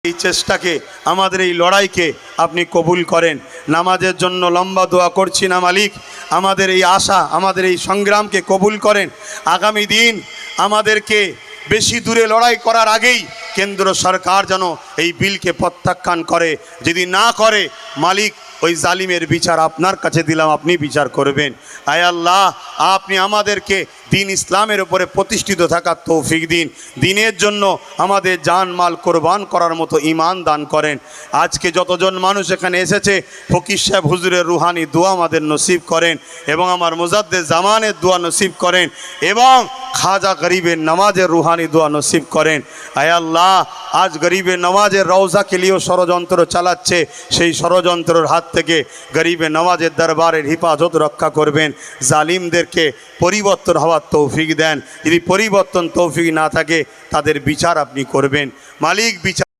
এই চেষ্টাকে, আমাদের এই লড়াইকে আপনি কবুল করেন। নামাজের জন্য লম্বা দোয়া করছি না মালিক, আমাদের এই আশা, আমাদের এই সংগ্রামকে কবুল করেন। আগামী দিন আমাদেরকে বেশি দূরে লড়াই করার আগেই কেন্দ্র সরকার যেন এই বিলকে প্রত্যাখ্যান করে। যদি না করে মালিক, ওই জালিমের বিচার আপনার কাছে দিলাম, আপনি বিচার করবেন। আয় আল্লাহ, আপনি আমাদেরকে দিন ইসলামের উপরে প্রতিষ্ঠিত থাকার তৌফিক দিন। দিনের জন্য আমাদের জান মাল কোরবান করার মতো ঈমান দান করেন। আজকে যতজন মানুষ এখানে এসেছে, ফকির সাহেব হুজুরের রুহানি দোয়া আমাদের নসিব করেন, এবং আমার মুজাদ্দেদ জামানের দোয়া নসিব করেন, এবং খাজা গরিবের নামাজের রুহানি দোয়া নসিব করেন। আয় আল্লাহ, আজ গরিবের নামাজের রওজাকে নিয়েও ষড়যন্ত্র চালাচ্ছে, সেই ষড়যন্ত্রের হাত থেকে গরিবের নামাজের দরবারের হিফাজত রক্ষা করবেন। জালিমদেরকে পরিবর্তন হওয়ার তৌফিক দেন। যদি পরিবর্তন তৌফিক না থাকে, তাদের বিচার আপনি করবেন মালিক। বিচার